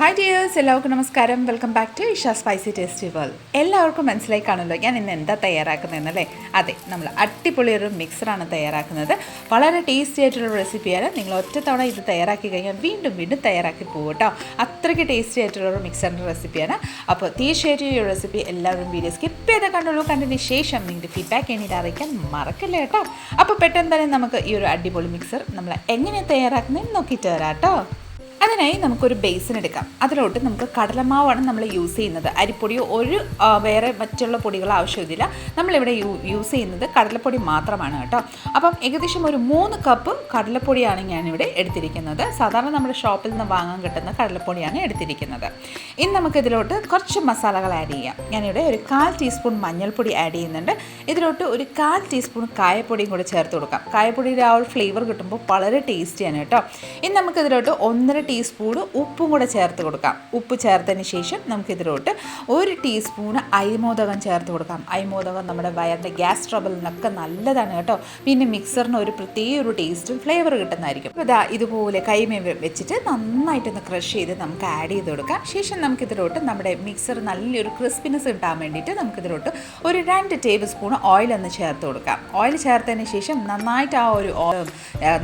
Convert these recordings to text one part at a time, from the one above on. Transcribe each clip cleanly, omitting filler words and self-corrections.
Hi dears, എല്ലാവർക്കും നമസ്കാരം. Welcome back to Isha spicy tasty world. എല്ലാവർക്കും മനസ്സിലായി കാണുമല്ലോ ഞാൻ ഇന്ന് എന്താ തയ്യാറാക്കുന്നതെന്നല്ലേ. അതെ, നമ്മൾ അടിപൊളി ഒരു മിക്സറാണ് തയ്യാറാക്കുന്നത്. വളരെ ടേസ്റ്റി ആയിട്ടുള്ള റെസിപ്പിയാണ്. നിങ്ങൾ ഒറ്റത്തവണ ഇത് തയ്യാറാക്കി കഴിഞ്ഞാൽ വീണ്ടും വീണ്ടും തയ്യാറാക്കി പോകും കേട്ടോ. അത്രയ്ക്ക് ടേസ്റ്റി ആയിട്ടുള്ളൊരു മിക്സറിൻ്റെ റെസിപ്പിയാണ്. അപ്പോൾ തീർച്ചയായിട്ടും ഈ റെസിപ്പി എല്ലാവരും വീഡിയോ സ്കിപ്പ് ചെയ്ത് കണ്ടുള്ളൂ. കണ്ടതിന് ശേഷം നിങ്ങളുടെ ഫീഡ്ബാക്ക് എന്നിട്ട് അറിയിക്കാൻ മറക്കില്ല കേട്ടോ. അപ്പോൾ പെട്ടെന്ന് തന്നെ നമുക്ക് ഈ ഒരു അടിപൊളി മിക്സർ നമ്മൾ എങ്ങനെ തയ്യാറാക്കുന്നതെന്ന് നോക്കിയിട്ട് വരാം കേട്ടോ. അതിനായി നമുക്കൊരു ബേസിൻ എടുക്കാം. അതിലോട്ട് നമുക്ക് കടലമാവാണ് നമ്മൾ യൂസ് ചെയ്യുന്നത്. അരിപ്പൊടിയോ വേറെ മറ്റുള്ള പൊടികൾ ആവശ്യമില്ല. നമ്മളിവിടെ യൂസ് ചെയ്യുന്നത് കടലപ്പൊടി മാത്രമാണ് കേട്ടോ. അപ്പം ഏകദേശം ഒരു 3 കപ്പ് കടലപ്പൊടിയാണ് ഞാനിവിടെ എടുത്തിരിക്കുന്നത്. സാധാരണ നമ്മുടെ ഷോപ്പിൽ നിന്ന് വാങ്ങാൻ കിട്ടുന്ന കടലപ്പൊടിയാണ് എടുത്തിരിക്കുന്നത്. ഇനി നമുക്കിതിലോട്ട് കുറച്ച് മസാലകൾ ആഡ് ചെയ്യാം. ഞാനിവിടെ ഒരു 1/4 ടീസ്പൂൺ മഞ്ഞൾപ്പൊടി ആഡ് ചെയ്യുന്നുണ്ട്. ഇതിലോട്ട് ഒരു 1/4 ടീസ്പൂൺ കായപ്പൊടിയും കൂടി ചേർത്ത് കൊടുക്കാം. കായപ്പൊടിയുടെ ആ ഒരു ഫ്ലേവർ കിട്ടുമ്പോൾ വളരെ ടേസ്റ്റിയാണ് കേട്ടോ. ഇനി നമുക്കിതിലോട്ട് 1.5 ടീസ്പൂൺ ഉപ്പും കൂടെ ചേർത്ത് കൊടുക്കാം. ഉപ്പ് ചേർത്തതിന് ശേഷം നമുക്കിതിലോട്ട് 1 ടീസ്പൂൺ അരിമോദകം ചേർത്ത് കൊടുക്കാം. അരിമോദകം നമ്മുടെ വയറിൻ്റെ ഗ്യാസ് ട്രബിളിനൊക്കെ നല്ലതാണ് കേട്ടോ. പിന്നെ മിക്സറിന് ഒരു പ്രത്യേക ഒരു ടേസ്റ്റും ഫ്ലേവർ കിട്ടുന്നതായിരിക്കും. അപ്പോൾ ഇതുപോലെ കൈമേ വെച്ചിട്ട് നന്നായിട്ടൊന്ന് ക്രഷ് ചെയ്ത് നമുക്ക് ആഡ് ചെയ്ത് കൊടുക്കാം. ശേഷം നമുക്കിതിലോട്ട് നമ്മുടെ മിക്സർ നല്ലൊരു ക്രിസ്പിനെസ് കിട്ടാൻ വേണ്ടിയിട്ട് നമുക്കിതിലോട്ട് ഒരു 2 ടേബിൾ സ്പൂൺ ഓയിൽ ഒന്ന് ചേർത്ത് കൊടുക്കാം. ഓയിൽ ചേർത്തതിന് ശേഷം നന്നായിട്ട് ആ ഒരു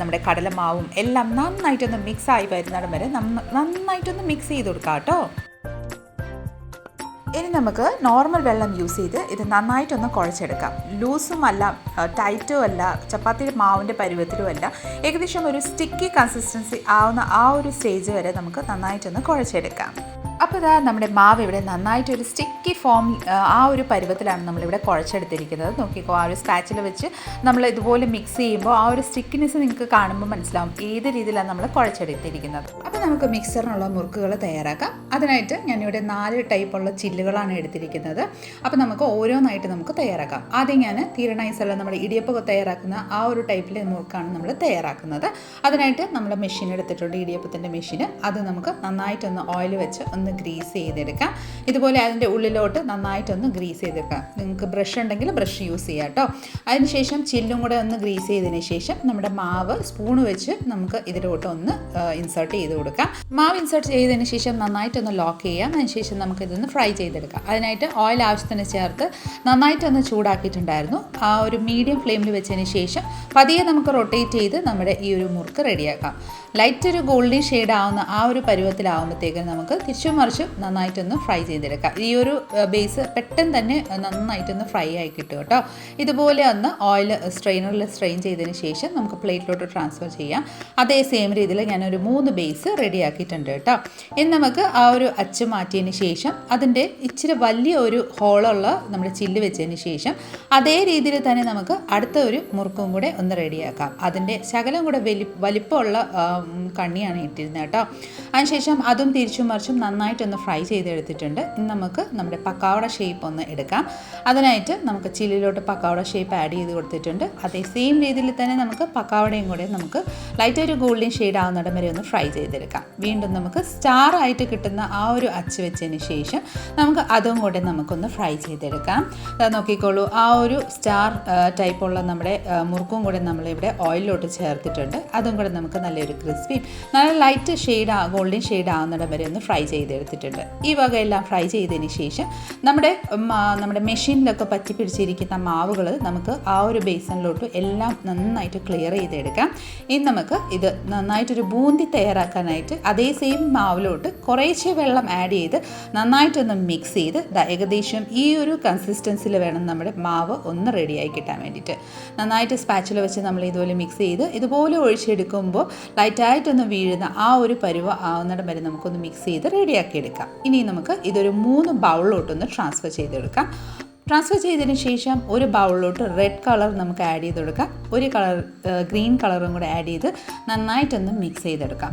നമ്മുടെ കടലമാവും എല്ലാം നന്നായിട്ടൊന്ന് മിക്സായി വരുന്നിടം വരെ നന്നായിട്ടൊന്ന് മിക്സ് ചെയ്ത് കൊടുക്കാം കേട്ടോ. ഇനി നമുക്ക് നോർമൽ വെള്ളം യൂസ് ചെയ്ത് ഇത് നന്നായിട്ടൊന്ന് കുഴച്ചെടുക്കാം. ലൂസും അല്ല ടൈറ്റും അല്ല, ചപ്പാത്തി മാവിൻ്റെ പരുവത്തിലും അല്ല, ഏകദേശം ഒരു സ്റ്റിക്കി കൺസിസ്റ്റൻസി ആവുന്ന ആ ഒരു സ്റ്റേജ് വരെ നമുക്ക് നന്നായിട്ടൊന്ന് കുഴച്ചെടുക്കാം. അപ്പോൾ നമ്മുടെ മാവ് ഇവിടെ നന്നായിട്ടൊരു സ്റ്റിക്കി ഫോം ആ ഒരു പരുവത്തിലാണ് നമ്മളിവിടെ കുഴച്ചെടുത്തിരിക്കുന്നത്. നോക്കിക്കോ, ആ ഒരു സ്പാച്ചിൽ വെച്ച് നമ്മൾ ഇതുപോലെ മിക്സ് ചെയ്യുമ്പോൾ ആ ഒരു സ്റ്റിക്കിനെസ് നിങ്ങൾക്ക് കാണുമ്പോൾ മനസ്സിലാവും ഏത് രീതിയിലാണ് നമ്മൾ കുഴച്ചെടുത്തിരിക്കുന്നത്. അപ്പോൾ നമുക്ക് മിക്സറിനുള്ള മുറുക്കുകൾ തയ്യാറാക്കാം. അതിനായിട്ട് ഞാനിവിടെ 4 ടൈപ്പുള്ള ചില്ലുകളാണ് എടുത്തിരിക്കുന്നത്. അപ്പോൾ നമുക്ക് ഓരോന്നായിട്ട് നമുക്ക് തയ്യാറാക്കാം. ആദ്യം ഞാൻ തീരണൈസല്ല നമ്മുടെ ഇടിയപ്പം തയ്യാറാക്കുന്ന ആ ഒരു ടൈപ്പിലെ മുറുക്കാണ് നമ്മൾ തയ്യാറാക്കുന്നത്. അതിനായിട്ട് നമ്മൾ മെഷീൻ എടുത്തിട്ടുണ്ട്, ഇടിയപ്പത്തിൻ്റെ മെഷീൻ. അത് നമുക്ക് നന്നായിട്ടൊന്ന് ഓയിൽ വെച്ച് ഒന്ന് ഗ്രീസ് ചെയ്തെടുക്കാം. ഇതുപോലെ അതിൻ്റെ ഉള്ളിലോട്ട് നന്നായിട്ടൊന്ന് ഗ്രീസ് ചെയ്തെടുക്കാം. നിങ്ങൾക്ക് ബ്രഷ് ഉണ്ടെങ്കിൽ ബ്രഷ് യൂസ് ചെയ്യാം കേട്ടോ. അതിനുശേഷം ചില്ലും കൂടെ ഒന്ന് ഗ്രീസ് ചെയ്തതിന് ശേഷം നമ്മുടെ മാവ് സ്പൂൺ വെച്ച് നമുക്ക് ഇതിലോട്ട് ഒന്ന് ഇൻസേർട്ട് ചെയ്ത് കൊടുക്കാം. മാവ് ഇൻസേർട്ട് ചെയ്തതിന് ശേഷം നന്നായിട്ടൊന്ന് ലോക്ക് ചെയ്യാം. അതിനുശേഷം നമുക്കിതൊന്ന് ഫ്രൈ ചെയ്തെടുക്കാം. അതിനായിട്ട് ഓയിൽ ആവശ്യത്തിന് ചേർത്ത് നന്നായിട്ടൊന്ന് ചൂടാക്കിയിട്ടുണ്ടായിരുന്നു. ആ ഒരു മീഡിയം ഫ്ലെയിമിൽ വെച്ചതിന് ശേഷം പതിയെ നമുക്ക് റൊട്ടേറ്റ് ചെയ്ത് നമ്മുടെ ഈ ഒരു മുറുക്ക് റെഡിയാക്കാം. ലൈറ്റ് ഒരു ഗോൾഡൻ ഷെയ്ഡ് ആവുന്ന ആ ഒരു പരുവത്തിലാവുമ്പോഴത്തേക്കും നമുക്ക് തിരിച്ചും മറിച്ചും നന്നായിട്ടൊന്ന് ഫ്രൈ ചെയ്തെടുക്കാം. ഈ ഒരു ബേസ് പെട്ടെന്ന് തന്നെ നന്നായിട്ടൊന്ന് ഫ്രൈ ആയി കിട്ടും കേട്ടോ. ഇതുപോലെ ഒന്ന് ഓയിൽ സ്ട്രെയിനറിൽ സ്ട്രെയിൻ ചെയ്തതിന് ശേഷം നമുക്ക് പ്ലേറ്റിലോട്ട് ട്രാൻസ്ഫർ ചെയ്യാം. അതേ സെയിം രീതിയിൽ ഞാനൊരു 3 ബേസ് റെഡിയാക്കിയിട്ടുണ്ട് കേട്ടോ. ഇനി നമുക്ക് ആ ഒരു അച്ച് മാറ്റിയതിന് ശേഷം അതിൻ്റെ ഇച്ചിരി വലിയ ഒരു ഹോളുള്ള നമ്മുടെ ചില്ല് വെച്ചതിന് ശേഷം അതേ രീതിയിൽ തന്നെ നമുക്ക് അടുത്ത ഒരു മുറുക്കും കൂടെ ഒന്ന് റെഡിയാക്കാം. അതിൻ്റെ ശകലം കൂടെ വലിപ്പമുള്ള കണ്ണിയാണ് ഇട്ടിരുന്നത് കേട്ടോ. അതിനുശേഷം അതും തിരിച്ചും മറിച്ചും നന്നായിട്ടൊന്ന് ഫ്രൈ ചെയ്തെടുത്തിട്ടുണ്ട്. ഇനി നമുക്ക് നമ്മുടെ പക്കാവട ഷേപ്പ് ഒന്ന് എടുക്കാം. അതിനായിട്ട് നമുക്ക് ചില്ലിലോട്ട് പക്കാവട ഷേപ്പ് ആഡ് ചെയ്ത് കൊടുത്തിട്ടുണ്ട്. അതേ സെയിം രീതിയിൽ തന്നെ നമുക്ക് പക്കാവടയും കൂടെ നമുക്ക് ലൈറ്റ് ഒരു ഗോൾഡൻ ഷെയ്ഡ് ആവുന്നിടം വരെ ഒന്ന് ഫ്രൈ ചെയ്തെടുക്കാം. വീണ്ടും നമുക്ക് സ്റ്റാർ ആയിട്ട് കിട്ടുന്ന ആ ഒരു അച്ച് വെച്ചതിന് ശേഷം നമുക്ക് അതും കൂടെ നമുക്കൊന്ന് ഫ്രൈ ചെയ്തെടുക്കാം. നോക്കിക്കോളൂ, ആ ഒരു സ്റ്റാർ ടൈപ്പുള്ള നമ്മുടെ മുറുക്കും കൂടെ നമ്മളിവിടെ ഓയിലിലോട്ട് ചേർത്തിട്ടുണ്ട്. അതും കൂടെ നമുക്ക് നല്ലൊരു ക്രിസ്പി നല്ല ലൈറ്റ് ഷെയ്ഡ് ഗോൾഡൻ ഷെയ്ഡ് ആവുന്നിടം വരെ ഒന്ന് ഫ്രൈ ചെയ്തെടുത്തിട്ടുണ്ട്. ഈ വകയെല്ലാം ഫ്രൈ ചെയ്തതിന് ശേഷം നമ്മുടെ മെഷീനിലൊക്കെ പറ്റി പിടിച്ചിരിക്കുന്ന മാവുകൾ നമുക്ക് ആ ഒരു ബേസണിലോട്ട് എല്ലാം നന്നായിട്ട് ക്ലിയർ ചെയ്തെടുക്കാം. ഇനി നമുക്ക് ഇത് നന്നായിട്ടൊരു ബൂന്തി തയ്യാറാക്കാനായിട്ട് അതേ സെയിം മാവിലോട്ട് കുറേശ്ശെ വെള്ളം ആഡ് ചെയ്ത് നന്നായിട്ടൊന്ന് മിക്സ് ചെയ്ത് ഏകദേശം ഈ ഒരു കൺസിസ്റ്റൻസിൽ വേണം നമ്മുടെ മാവ് ഒന്ന് റെഡിയായി കിട്ടാൻ വേണ്ടിയിട്ട്. നന്നായിട്ട് സ്പാച്ചിൽ വെച്ച് നമ്മൾ ഇതുപോലെ മിക്സ് ചെയ്ത് ഇതുപോലെ ഒഴിച്ചെടുക്കുമ്പോൾ ലൈറ്റായിട്ടൊന്ന് വീഴുന്ന ആ ഒരു പരുവ ആവുന്നിടം വരെ നമുക്കൊന്ന് മിക്സ് ചെയ്ത് റെഡിയാക്കി എടുക്കാം. ഇനി നമുക്ക് ഇതൊരു 3 ബൗളിലോട്ടൊന്ന് ട്രാൻസ്ഫർ ചെയ്തെടുക്കാം. ട്രാൻസ്ഫർ ചെയ്തതിന് ശേഷം ഒരു ബൗളിലോട്ട് റെഡ് കളർ നമുക്ക് ആഡ് ചെയ്ത് കൊടുക്കാം. ഒരു ഗ്രീൻ കളറും കൂടെ ആഡ് ചെയ്ത് നന്നായിട്ടൊന്ന് മിക്സ് ചെയ്തെടുക്കാം.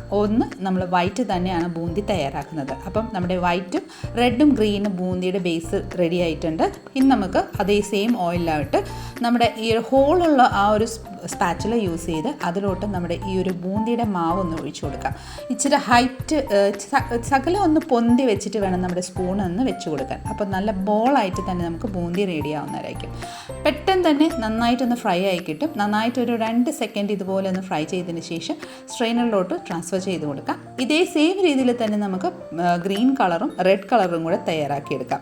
നമ്മൾ വൈറ്റ് തന്നെയാണ് ബൂന്തി തയ്യാറാക്കുന്നത്. അപ്പം നമ്മുടെ വൈറ്റും റെഡും ഗ്രീനും ബൂന്തിയുടെ ബേസ് റെഡി ആയിട്ടുണ്ട്. ഇനി നമുക്ക് അതേ സെയിം ഓയിലായിട്ട് നമ്മുടെ ഈ ഹോളുള്ള ആ ഒരു സ്പാച്ചുല യൂസ് ചെയ്ത് അതിലോട്ട് നമ്മുടെ ഈ ഒരു ബൂന്തിയുടെ മാവ് ഒന്ന് ഒഴിച്ചു കൊടുക്കാം. ഇച്ചിരി ഹൈറ്റ് സകലം ഒന്ന് പൊന്തി വെച്ചിട്ട് വേണം നമ്മുടെ സ്പൂൺ ഒന്ന് വെച്ച് കൊടുക്കാൻ. അപ്പോൾ നല്ല ബോളായിട്ട് തന്നെ നമുക്ക് ബൂന്തി റെഡി ആവുന്നതായിരിക്കും. പെട്ടെന്ന് തന്നെ നന്നായിട്ടൊന്ന് ഫ്രൈ ആയി കിട്ടും. നന്നായിട്ടൊരു 2 സെക്കൻഡ് ഇതുപോലെ ഒന്ന് ഫ്രൈ ചെയ്തതിന് ശേഷം സ്ട്രെയിനറിലോട്ട് ട്രാൻസ്ഫർ ചെയ്ത് കൊടുക്കാം. ഇതേ സെയിം രീതിയിൽ തന്നെ നമുക്ക് ഗ്രീൻ കളറും റെഡ് കളറും കൂടെ തയ്യാറാക്കിയെടുക്കാം.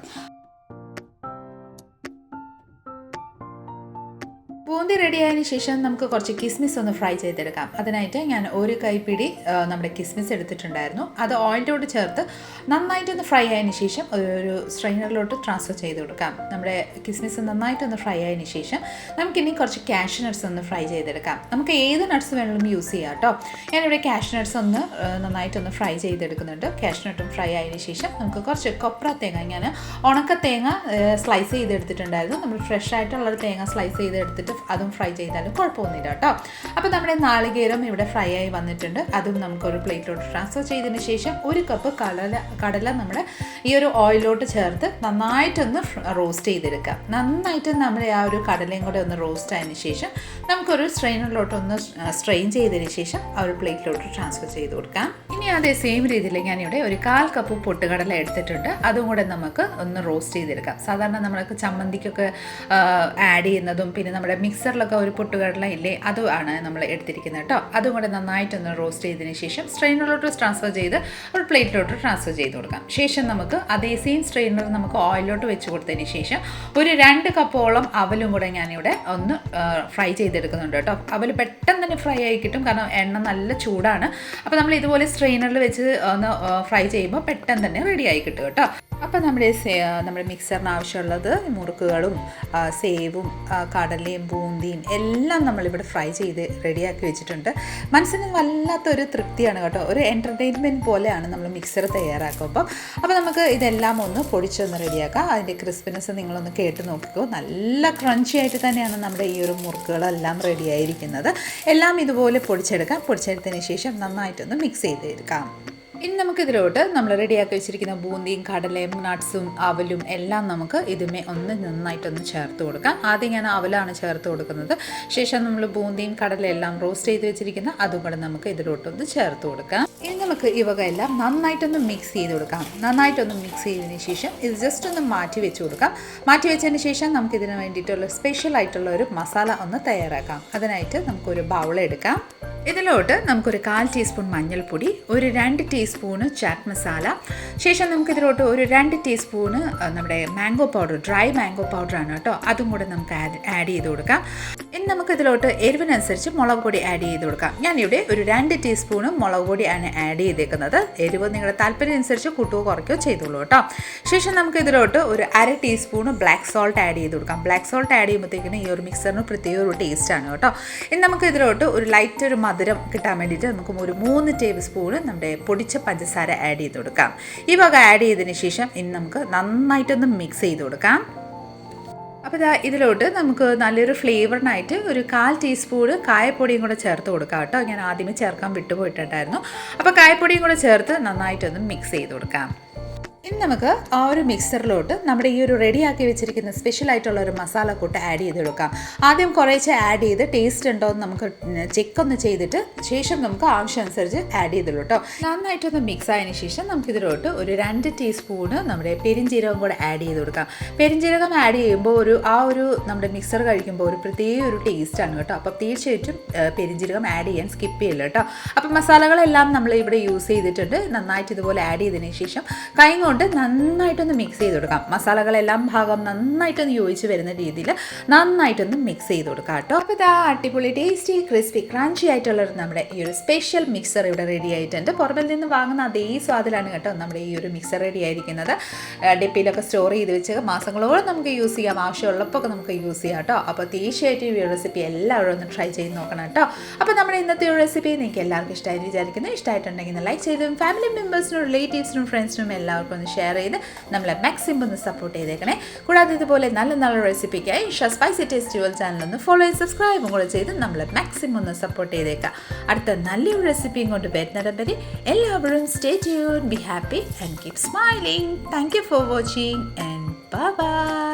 ബൂന്തി റെഡി ആയതിനു ശേഷം നമുക്ക് കുറച്ച് കിസ്മിസ് ഒന്ന് ഫ്രൈ ചെയ്തെടുക്കാം. അതിനായിട്ട് ഞാൻ ഒരു കൈപ്പിടി നമ്മുടെ കിസ്മിസ് എടുത്തിട്ടുണ്ടായിരുന്നു. അത് ഓയിലോട്ട് ചേർത്ത് നന്നായിട്ടൊന്ന് ഫ്രൈ ആയതിനു ശേഷം ഒരു സ്ട്രെയിനറിലോട്ട് ട്രാൻസ്ഫർ ചെയ്ത് കൊടുക്കാം. നമ്മുടെ കിസ്മിസ് നന്നായിട്ടൊന്ന് ഫ്രൈ ആയതിനു ശേഷം നമുക്കിനി കുറച്ച് കാഷ്യൂ നട്ട്സ് ഒന്ന് ഫ്രൈ ചെയ്തെടുക്കാം. നമുക്ക് ഏത് നട്ട്സ് വേണമെങ്കിലും യൂസ് ചെയ്യാം കേട്ടോ. ഞാനിവിടെ കാഷ്യൂ നട്ട്സ് ഒന്ന് നന്നായിട്ടൊന്ന് ഫ്രൈ ചെയ്തെടുക്കുന്നുണ്ട്. കാഷ്യൂ നട്ടും ഫ്രൈ ആയതിനു ശേഷം നമുക്ക് കുറച്ച് കൊപ്ര തേങ്ങ, ഞാൻ ഉണക്ക തേങ്ങ സ്ലൈസ് ചെയ്തെടുത്തിട്ടുണ്ടായിരുന്നു. നമ്മൾ ഫ്രഷ് ആയിട്ടുള്ളൊരു തേങ്ങ സ്ലൈസ് ചെയ്തെടുത്തിട്ട് അതും ഫ്രൈ ചെയ്താലും കുഴപ്പമൊന്നുമില്ല കേട്ടോ. അപ്പോൾ നമ്മുടെ നാളികേരം ഇവിടെ ഫ്രൈ ആയി വന്നിട്ടുണ്ട്. അതും നമുക്കൊരു പ്ലേറ്റിലോട്ട് ട്രാൻസ്ഫർ ചെയ്തതിന് ശേഷം 1 കപ്പ് കടല നമ്മുടെ ഈ ഒരു ഓയിലോട്ട് ചേർത്ത് നന്നായിട്ടൊന്ന് റോസ്റ്റ് ചെയ്തെടുക്കാം. നന്നായിട്ട് നമ്മുടെ ആ ഒരു കടലയും കൂടെ ഒന്ന് റോസ്റ്റ് ആയതിനു ശേഷം നമുക്കൊരു സ്ട്രെയിനറിലോട്ടൊന്ന് സ്ട്രെയിൻ ചെയ്തതിന് ശേഷം ആ ഒരു പ്ലേറ്റിലോട്ട് ട്രാൻസ്ഫർ ചെയ്ത് കൊടുക്കാം. ഇനി അതേ സെയിം രീതിയിൽ ഞാനിവിടെ ഒരു 1/4 കപ്പ് പൊട്ടുകടല എടുത്തിട്ടുണ്ട്. അതും കൂടെ നമുക്ക് ഒന്ന് റോസ്റ്റ് ചെയ്തെടുക്കാം. സാധാരണ നമ്മൾക്ക് ചമ്മന്തിക്കൊക്കെ ആഡ് ചെയ്യുന്നതും പിന്നെ നമ്മുടെ മിക്സറിലൊക്കെ ഒരു പൊട്ടുകടല ഇല്ലേ, അതുമാണ് നമ്മൾ എടുത്തിരിക്കുന്നത് കേട്ടോ. അതും കൂടെ നന്നായിട്ടൊന്ന് റോസ്റ്റ് ചെയ്തതിന് ശേഷം സ്ട്രെയിനറിലോട്ട് ട്രാൻസ്ഫർ ചെയ്ത് ഒരു പ്ലേറ്റിലോട്ട് ട്രാൻസ്ഫർ ചെയ്ത് കൊടുക്കാം. ശേഷം നമുക്ക് അതേ സെയിം സ്ട്രെയിനർ നമുക്ക് ഓയിലോട്ട് വെച്ച് കൊടുത്തതിന് ശേഷം ഒരു 2 കപ്പോളം അവലും കൂടെ ഞാനിവിടെ ഒന്ന് ഫ്രൈ ചെയ്തെടുക്കുന്നുണ്ട് കേട്ടോ. അവൽ പെട്ടെന്ന് തന്നെ ഫ്രൈ ആയി കിട്ടും, കാരണം എണ്ണ നല്ല ചൂടാണ്. അപ്പോൾ നമ്മൾ ഇതുപോലെ സ്ട്രെയിനറിൽ വെച്ച് ഒന്ന് ഫ്രൈ ചെയ്യുമ്പോൾ പെട്ടെന്ന് തന്നെ റെഡി ആയി കിട്ടും കേട്ടോ. അപ്പോൾ നമ്മുടെ മിക്സറിന് ആവശ്യമുള്ളത് മുറുക്കുകളും സേവും കടലയും ബൂന്തിയും എല്ലാം നമ്മളിവിടെ ഫ്രൈ ചെയ്ത് റെഡിയാക്കി വെച്ചിട്ടുണ്ട്. മനസ്സിന് വല്ലാത്തൊരു തൃപ്തിയാണ് കേട്ടോ. ഒരു എൻ്റർടൈൻമെൻറ്റ് പോലെയാണ് നമ്മൾ മിക്സർ തയ്യാറാക്കുമ്പോൾ. അപ്പോൾ നമുക്ക് ഇതെല്ലാം ഒന്ന് പൊടിച്ചൊന്ന് റെഡിയാക്കാം. അതിൻ്റെ ക്രിസ്പിനെസ് നിങ്ങളൊന്ന് കേട്ട് നോക്കിക്കോ. നല്ല ക്രഞ്ചി ആയിട്ട് തന്നെയാണ് നമ്മുടെ ഈ ഒരു മുറുക്കുകളെല്ലാം റെഡി ആയിരിക്കുന്നത്. എല്ലാം ഇതുപോലെ പൊടിച്ചെടുക്കാം. പൊടിച്ചെടുത്തതിന് ശേഷം നന്നായിട്ടൊന്ന് മിക്സ് ചെയ്തെടുക്കാം. ഇനി നമുക്കിതിലോട്ട് നമ്മൾ റെഡിയാക്കി വെച്ചിരിക്കുന്ന ബൂന്തിയും കടലയും നട്ട്സും അവലും എല്ലാം നമുക്ക് ഇതുമേ ഒന്ന് നന്നായിട്ടൊന്ന് ചേർത്ത് കൊടുക്കാം. ആദ്യം ഞാൻ അവലാണ് ചേർത്ത് കൊടുക്കുന്നത്. ശേഷം നമ്മൾ ബൂന്തിയും കടലയും എല്ലാം റോസ്റ്റ് ചെയ്ത് വെച്ചിരിക്കുന്ന അതും കൂടെ നമുക്ക് ഇതിലോട്ടൊന്ന് ചേർത്ത് കൊടുക്കാം. ഇനി നമുക്ക് ഈ വക എല്ലാം നന്നായിട്ടൊന്ന് മിക്സ് ചെയ്ത് കൊടുക്കാം. നന്നായിട്ടൊന്ന് മിക്സ് ചെയ്തതിന് ശേഷം ഇത് ജസ്റ്റ് ഒന്ന് മാറ്റി വെച്ച് കൊടുക്കാം. മാറ്റി വെച്ചതിന് ശേഷം നമുക്കിതിന് വേണ്ടിയിട്ടുള്ള സ്പെഷ്യൽ ആയിട്ടുള്ള ഒരു മസാല ഒന്ന് തയ്യാറാക്കാം. അതിനായിട്ട് നമുക്കൊരു ബൗൾ എടുക്കാം. ഇതിലോട്ട് നമുക്കൊരു 1/4 ടീസ്പൂൺ മഞ്ഞൾപ്പൊടി, ഒരു 2 ടീസ്പൂണ് ചാറ്റ് മസാല, ശേഷം നമുക്കിതിലോട്ട് ഒരു 2 ടീസ്പൂണ് നമ്മുടെ മാംഗോ പൗഡർ, ഡ്രൈ മാംഗോ പൗഡറാണ് കേട്ടോ, അതും കൂടെ നമുക്ക് ആഡ് ചെയ്ത് കൊടുക്കാം. ഇനി നമുക്കിതിലോട്ട് എരിവിനനുസരിച്ച് മുളക് പൊടി ആഡ് ചെയ്ത് കൊടുക്കാം. ഞാനിവിടെ ഒരു 2 ടീസ്പൂണ് മുളക് പൊടിയാണ് ആഡ് ചെയ്തേക്കുന്നത്. എരിവ് നിങ്ങളുടെ താല്പര്യം അനുസരിച്ച് കൂട്ടുകയോ കുറയ്ക്കുകയോ ചെയ്തോളൂ കേട്ടോ. ശേഷം നമുക്കിതിലോട്ട് ഒരു 1/2 ടീസ്പൂണ് ബ്ലാക്ക് സോൾട്ട് ആഡ് ചെയ്ത് കൊടുക്കാം. ബ്ലാക്ക് സോൾട്ട് ആഡ് ചെയ്യുമ്പോഴത്തേക്കിന് ഈ ഒരു മിക്സറിന് പ്രത്യേക ഒരു ടേസ്റ്റാണ് കേട്ടോ. ഇനി നമുക്കിതിലോട്ട് ഒരു ലൈറ്റ് ഒരു മധുരം കിട്ടാൻ വേണ്ടിയിട്ട് നമുക്ക് ഒരു 3 ടേബിൾ സ്പൂണ് നമ്മുടെ പൊടിച്ച പഞ്ചസാര ആഡ് ചെയ്ത് കൊടുക്കാം. ഈ വക ആഡ് ചെയ്തതിന് ശേഷം ഇനി നമുക്ക് നന്നായിട്ടൊന്ന് മിക്സ് ചെയ്ത് കൊടുക്കാം. അപ്പോൾ ഇതിലോട്ട് നമുക്ക് നല്ലൊരു ഫ്ലേവറിനായിട്ട് ഒരു 1/4 ടീസ്പൂണ് കായപ്പൊടിയും കൂടെ ചേർത്ത് കൊടുക്കാം കേട്ടോ. ഞാൻ ആദ്യമേ ചേർക്കാൻ വിട്ടുപോയിട്ടുണ്ടായിരുന്നു. അപ്പോൾ കായപ്പൊടിയും കൂടെ ചേർത്ത് നന്നായിട്ടൊന്ന് മിക്സ് ചെയ്ത് കൊടുക്കാം. ഇനി നമുക്ക് ആ ഒരു മിക്സറിലോട്ട് നമ്മുടെ ഈ ഒരു റെഡിയാക്കി വെച്ചിരിക്കുന്ന സ്പെഷ്യലായിട്ടുള്ള ഒരു മസാലക്കൂട്ട് ആഡ് ചെയ്തെടുക്കാം. ആദ്യം കുറേശ്ശെ ആഡ് ചെയ്ത് ടേസ്റ്റ് ഉണ്ടോ എന്ന് നമുക്ക് ചെക്കൊന്ന് ചെയ്തിട്ട് ശേഷം നമുക്ക് ആവശ്യമനുസരിച്ച് ആഡ് ചെയ്തുള്ളൂ കേട്ടോ. നന്നായിട്ടൊന്ന് മിക്സ് ആയതിനു ശേഷം നമുക്കിതിലോട്ട് ഒരു 2 ടീസ്പൂണ് നമ്മുടെ പെരിഞ്ജീരകം കൂടെ ആഡ് ചെയ്ത് കൊടുക്കാം. പെരിഞ്ജീരകം ആഡ് ചെയ്യുമ്പോൾ ഒരു നമ്മുടെ മിക്സർ കഴിക്കുമ്പോൾ ഒരു പ്രത്യേക ഒരു ടേസ്റ്റാണ് കേട്ടോ. അപ്പോൾ തീർച്ചയായിട്ടും പെരിഞ്ജീരകം ആഡ് ചെയ്യാൻ സ്കിപ്പ് ചെയ്യില്ല കേട്ടോ. അപ്പോൾ മസാലകളെല്ലാം നമ്മൾ ഇവിടെ യൂസ് ചെയ്തിട്ടുണ്ട്. നന്നായിട്ട് ഇതുപോലെ ആഡ് ചെയ്തതിന് ശേഷം കൈ കൊണ്ട് നന്നായിട്ടൊന്ന് മിക്സ് ചെയ്ത് കൊടുക്കാം. മസാലകളെല്ലാം ഭാഗം നന്നായിട്ടൊന്ന് യോജിച്ച് വരുന്ന രീതിയിൽ നന്നായിട്ടൊന്ന് മിക്സ് ചെയ്ത് കൊടുക്കാം കേട്ടോ. അപ്പോൾ ഇതാ അടിപൊളി ടേസ്റ്റി ക്രിസ്പി ക്രഞ്ചി ആയിട്ടുള്ള നമ്മുടെ ഈ ഒരു സ്പെഷ്യൽ മിക്സർ ഇവിടെ റെഡി ആയിട്ടുണ്ട്. പുറമെ നിന്ന് വാങ്ങുന്ന അതേ സ്വാദിലാണ് കേട്ടോ നമ്മുടെ ഈ ഒരു മിക്സർ റെഡി ആയിരിക്കുന്നത്. ഡെപ്പിയിലൊക്കെ സ്റ്റോർ ചെയ്ത് വെച്ച് മാസങ്ങളോളം നമുക്ക് യൂസ് ചെയ്യാം. ആവശ്യമുള്ളപ്പോൾ നമുക്ക് യൂസ് ചെയ്യാം കേട്ടോ. അപ്പോൾ തീർച്ചയായിട്ടും ഈ റെസിപ്പി എല്ലാവരും ഒന്ന് ട്രൈ ചെയ്ത് നോക്കണം കേട്ടോ. അപ്പോൾ നമ്മുടെ ഇന്നത്തെ ഒരു റെസിപ്പി നിങ്ങൾക്ക് എല്ലാവർക്കും ഇഷ്ടമായി വിചാരിക്കുന്നു. ഇഷ്ടമായിട്ടുണ്ടെങ്കിൽ ലൈക്ക് ചെയ്തും ഫാമിലി മെമ്പേഴ്സിനും റിലേറ്റീവ്സിനും ഫ്രണ്ട്സിനും എല്ലാവർക്കും ഒന്ന് ഷെയർ ചെയ്ത് നമ്മളെ മാക്സിമം ഒന്ന് സപ്പോർട്ട് ചെയ്തേക്കണേ. കൂടാതെ ഇതുപോലെ നല്ല നല്ല റെസിപ്പിക്കായി സ്പൈസി ടേസ്റ്റ് വേൾഡ് ചാനൽ ഒന്ന് ഫോളോ ചെയ്ത് സബ്സ്ക്രൈബും കൂടെ ചെയ്ത് നമ്മളെ മാക്സിമം ഒന്ന് സപ്പോർട്ട് ചെയ്തേക്കാം. അടുത്ത നല്ലൊരു റെസിപ്പിയും കൊണ്ട് വരുന്നിടം വരെ എല്ലാവരും stay tune, be happy and keep smiling. Thank you for watching and bye bye.